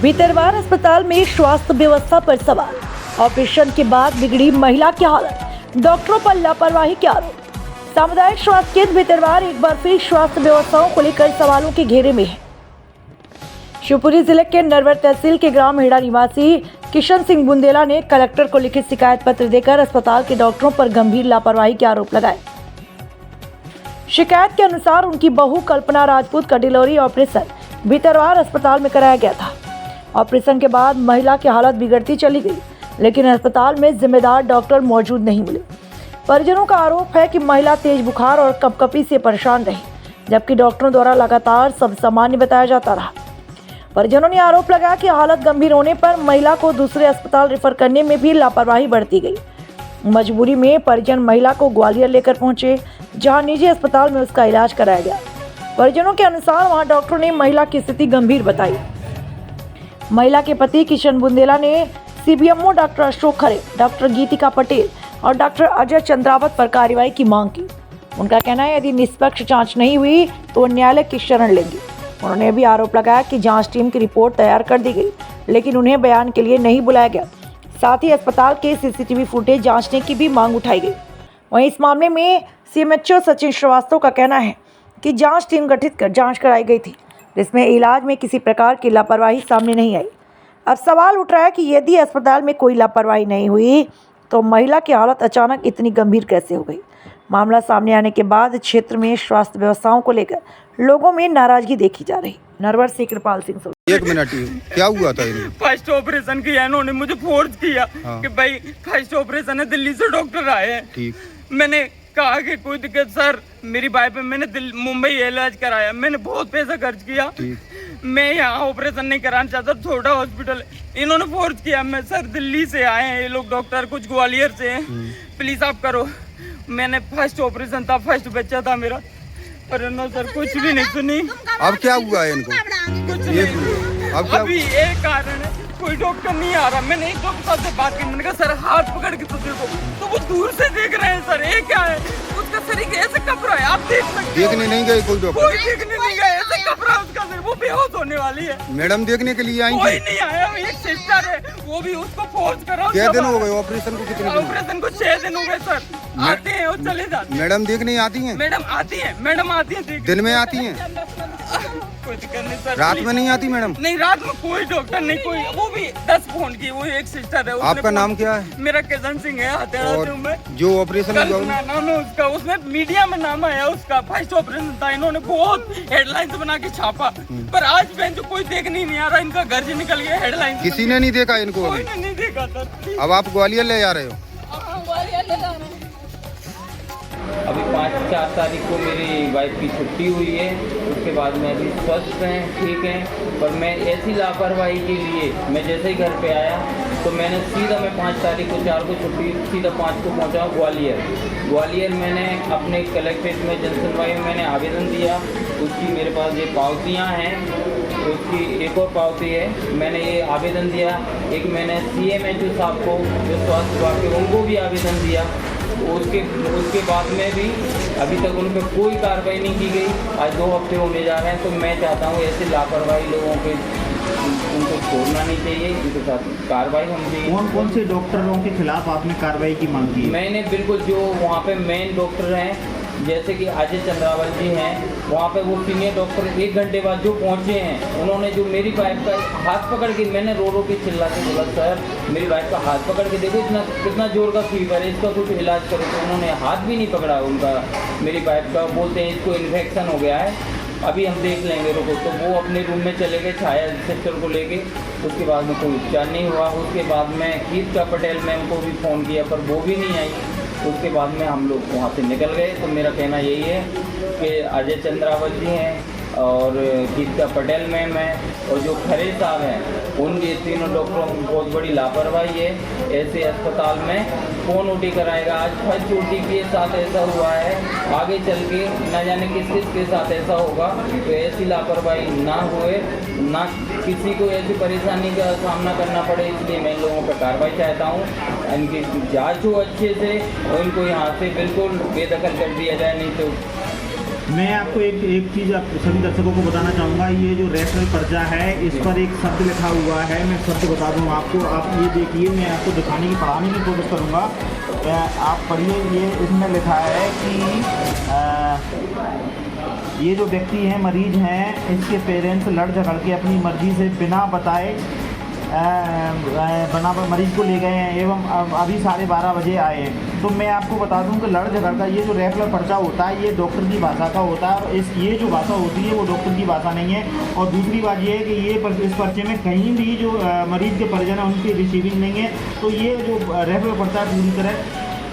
भितरवार अस्पताल में स्वास्थ्य व्यवस्था पर सवाल। ऑपरेशन के बाद बिगड़ी महिला की हालत, डॉक्टरों पर लापरवाही के आरोप। सामुदायिक स्वास्थ्य केंद्र भितरवार एक बार फिर स्वास्थ्य व्यवस्थाओं को लेकर सवालों के घेरे में है। शिवपुरी जिले के नरवर तहसील के ग्राम हेड़ा निवासी किशन सिंह बुंदेला ने कलेक्टर को लिखित शिकायत पत्र देकर अस्पताल के डॉक्टरों पर गंभीर लापरवाही के आरोप लगाए। शिकायत के अनुसार उनकी बहू कल्पना राजपूत का डिलीवरी ऑपरेशन भितरवार अस्पताल में कराया गया था। ऑपरेशन के बाद महिला की हालत बिगड़ती चली गई, लेकिन अस्पताल में जिम्मेदार डॉक्टर मौजूद नहीं मिले। परिजनों का आरोप है कि महिला तेज बुखार और कपकपी से परेशान रही, जबकि डॉक्टरों द्वारा लगातार सब सामान्य बताया जाता रहा। परिजनों ने आरोप लगाया कि हालत गंभीर होने पर महिला को दूसरे अस्पताल रेफर करने में भी लापरवाही बरती गई। मजबूरी में परिजन महिला को ग्वालियर लेकर पहुंचे, जहां निजी अस्पताल में उसका इलाज कराया गया। परिजनों के अनुसार वहां डॉक्टरों ने महिला की स्थिति गंभीर बताई। महिला के पति किशन बुंदेला ने सीबीएमओ डॉक्टर अशोक खरे, डॉक्टर गीतिका पटेल और डॉक्टर अजय चंद्रावत पर कार्रवाई की मांग की। उनका कहना है यदि निष्पक्ष जांच नहीं हुई तो वो न्यायालय की शरण लेंगे। उन्होंने भी आरोप लगाया कि जांच टीम की रिपोर्ट तैयार कर दी गई, लेकिन उन्हें बयान के लिए नहीं बुलाया गया। साथ ही अस्पताल के सीसीटीवी फुटेज जांचने की भी मांग उठाई गई। वहीं इस मामले में सीएमएचओ सचिन श्रीवास्तव का कहना है कि जांच टीम गठित कर जांच कराई गई थी, जिसमें इलाज में किसी प्रकार की लापरवाही सामने नहीं आई। अब सवाल उठ रहा है कि यदि अस्पताल में कोई लापरवाही नहीं हुई तो महिला की हालत अचानक इतनी गंभीर कैसे हो गई। मामला सामने आने के बाद क्षेत्र में स्वास्थ्य व्यवस्थाओं को लेकर लोगों में नाराजगी देखी जा रही। नरवर से कृपाल सिंह। एक मिनट, क्या हुआ था? फर्स्ट ऑपरेशन किया इन्होंने, मुझे फोर्स किया कि भाई फर्स्ट ऑपरेशन है, दिल्ली से डॉक्टर आए हैं। ठीक। मैंने कहा कि कोई दिक्कत सर, मेरी वाइफ है, मैंने मुंबई इलाज कराया, मैंने बहुत पैसा खर्च किया, मैं यहाँ ऑपरेशन नहीं कराना चाहता, छोटा हॉस्पिटल। इन्होंने फोर्स किया, मैं सर दिल्ली से आए हैं ये लोग डॉक्टर, कुछ ग्वालियर से हैं, प्लीज आप करो। मैंने फर्स्ट ऑपरेशन था, फर्स्ट बच्चा था मेरा, पर इन्होंने सर कुछ भी नहीं सुनी। अब क्या हुआ है इनको? कुछ नहीं। अब अभी एक कारण है, कोई डॉक्टर नहीं आ रहा। मैंने एक डॉक्टर साहब से बात की, मैंने कहा सर हाथ पकड़ के तो देखो, तो वो दूर से देख रहे हैं सर, ये क्या है, उसका शरीर ऐसे कप रहा है, आप देख सकते हो। देखने नहीं गए कोई डॉक्टर? कोई देखने नहीं गए, ऐसे कप रहा है उसका शरीर, वो बेहोश होने वाली है। मैडम देखने के लिए आई? कोई नहीं आया, एक सिस्टर है, वो भी उसको फोर्स करा। क्या दिन हो गए ऑपरेशन को? कितने दिन? ऑपरेशन को 6 दिन हो गए सर। आते हैं और चले जाते हैं। मैडम देखने आती हैं? मैडम आती है, मैडम आती है। दिन में आती हैं? कोई दिक्कत नहीं सर। रात में नहीं आती मैडम? नहीं, रात में कोई डॉक्टर नहीं, कोई, वो भी 10 फोन की, वो एक सिस्टर है। आपका नाम क्या है? मेरा किशन सिंह है, हथेड़ा में जो ऑपरेशन नाम है उसका, उसमें मीडिया में नाम आया उसका, फर्स्ट ऑपरेशन था। इन्होंने बहुत हेडलाइंस बना के छापा, पर आज बेंच कोई देखने नहीं आ रहा, इनका घर से निकल गया हेडलाइंस। किसी ने नहीं देखा इनको? कोई ने नहीं देखा सर। अब आप ग्वालियर ले जा रहे हो? ग्वालियर ले जा रहे हैं। अभी 5-4 तारीख को मेरी वाइफ की छुट्टी हुई है, उसके बाद में अभी स्वस्थ हैं, ठीक हैं, पर मैं ऐसी लापरवाही के लिए मैं जैसे ही घर पे आया तो मैंने सीधा, मैं 5 तारीख को 4 को छुट्टी, सीधा 5 को पहुंचा ग्वालियर। मैंने अपने कलेक्ट्रेट में जनसुनवाई में मैंने आवेदन दिया, उसकी मेरे पास ये पावतियाँ हैं, उसकी एक और पावती है, मैंने ये आवेदन दिया। एक मैंने सीएमएचओ साहब को, जो स्वास्थ्य विभाग के, उनको भी आवेदन दिया। उसके बाद में भी अभी तक उन पर कोई कार्रवाई नहीं की गई। आज 2 हफ्ते होने जा रहे हैं, तो मैं चाहता हूँ ऐसे लापरवाही लोगों के उनको छोड़ना नहीं चाहिए, इनके साथ कार्रवाई हम भी। कौन से डॉक्टरों के खिलाफ आपने कार्रवाई की मांग की? मैंने बिल्कुल, जो वहाँ पे मेन डॉक्टर हैं, जैसे कि अजय चंद्रावत जी हैं, वहाँ पे वो सीनियर डॉक्टर 1 घंटे बाद जो पहुँचे हैं, उन्होंने जो मेरी वाइफ का हाथ पकड़ के, मैंने रो के चिल्ला के बोला सर मेरी वाइफ का हाथ पकड़ के देखो, इतना कितना जोर का फीवर है, इसका कुछ इलाज करो, तो उन्होंने हाथ भी नहीं पकड़ा उनका, मेरी वाइफ का। बोलते हैं इसको इन्फेक्शन हो गया है, अभी हम देख लेंगे, रुको। तो वो अपने रूम में चले गए छाया सिस्टर को लेके। उसके बाद में कोई उपचार नहीं हुआ। उसके बाद में गीतिका पटेल मैम को भी फ़ोन किया, पर वो भी नहीं आई। उसके बाद में हम लोग वहाँ से निकल गए। तो मेरा कहना यही है कि अजय चंद्रावत जी हैं और गीतिका पटेल मैम है और जो खरे साहब हैं, उनके तीनों डॉक्टरों की बहुत बड़ी लापरवाही है। ऐसे अस्पताल में कौन ओटी कराएगा? आज फर्स्ट ओटी के साथ ऐसा हुआ है, आगे चल के न जाने किस के साथ ऐसा होगा। तो ऐसी लापरवाही ना होए, ना किसी को ऐसी परेशानी का सामना करना पड़े, इसलिए मैं इन लोगों पर कार्रवाई चाहता हूँ। इनकी जाँच हो अच्छे से और इनको यहाँ से बिल्कुल बेदखल कर दिया जाए, नहीं तो मैं आपको एक चीज़ आप सभी दर्शकों को बताना चाहूँगा। ये जो रेफरल पर्चा है इस पर एक शब्द लिखा हुआ है, मैं शब्द बता दूँ आपको। आप ये देखिए, मैं आपको दिखाने की पढ़ाने की कोशिश करूँगा। आप पढ़िए, ये इसमें लिखा है कि ये जो व्यक्ति हैं, मरीज हैं, इसके पेरेंट्स लड़ झगड़ के अपनी मर्जी से बिना बताए मरीज को ले गए हैं एवं अभी 12:30 बजे आए हैं। तो मैं आपको बता दूं कि लड़ झगड़ का ये जो रेफरल पर्चा होता है ये डॉक्टर की भाषा का होता है, और ये जो भाषा होती है वो डॉक्टर की भाषा नहीं है। और दूसरी बात ये है कि इस पर्चे में कहीं भी जो मरीज के परिजन हैं उनकी रिसीविंग नहीं है। तो ये जो रेफरल पर्चा पूरी तरह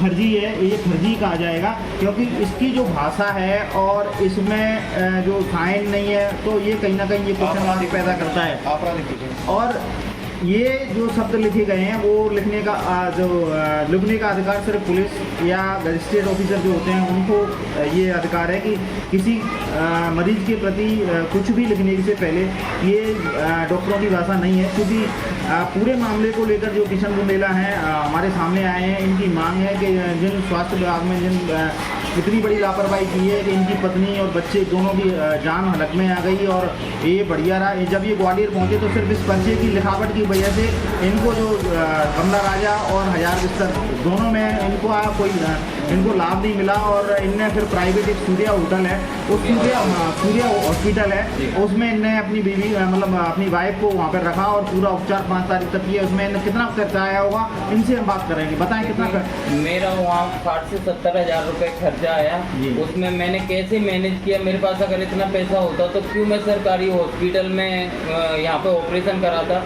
फर्जी है, ये फर्जी कहा जाएगा, क्योंकि इसकी जो भाषा है और इसमें जो साइन नहीं है, तो ये कहीं ना कहीं ये क्वेश्चन मार्क पैदा करता है। और ये जो शब्द लिखे गए हैं वो लिखने का अधिकार सिर्फ पुलिस या रजिस्ट्रेट ऑफिसर जो होते हैं उनको ये अधिकार है कि किसी मरीज के प्रति कुछ भी लिखने से पहले। ये डॉक्टरों की भाषा नहीं है, क्योंकि पूरे मामले को लेकर जो किशन बुंदेला हैं हमारे सामने आए हैं, इनकी मांग है कि जिन स्वास्थ्य विभाग में इतनी बड़ी लापरवाही की है कि इनकी पत्नी और बच्चे दोनों की जान हलक में आ गई, और ये बढ़िया रहा। जब ये ग्वालियर पहुंचे तो सिर्फ इस पर्चे की लिखावट की वजह से इनको जो कमला राजा और 1000 बिस्तर दोनों में इनको लाभ नहीं मिला। और इनने फिर प्राइवेट एक सूर्या होटल है, उस सूर्या हॉस्पिटल है, उसमें इनने अपनी बीवी मतलब अपनी वाइफ को वहाँ पर रखा और पूरा उपचार 5 तारीख तक किया। उसमें इन्हें कितना खर्चा आया होगा, इनसे हम बात करेंगे। बताएं कितना मेरा वहाँ 60 से 70 हज़ार रुपये खर्चा आया। उसमें मैंने कैसे मैनेज किया? मेरे पास अगर इतना पैसा होता तो क्यों मैं सरकारी हॉस्पिटल में यहाँ पे ऑपरेशन कराता।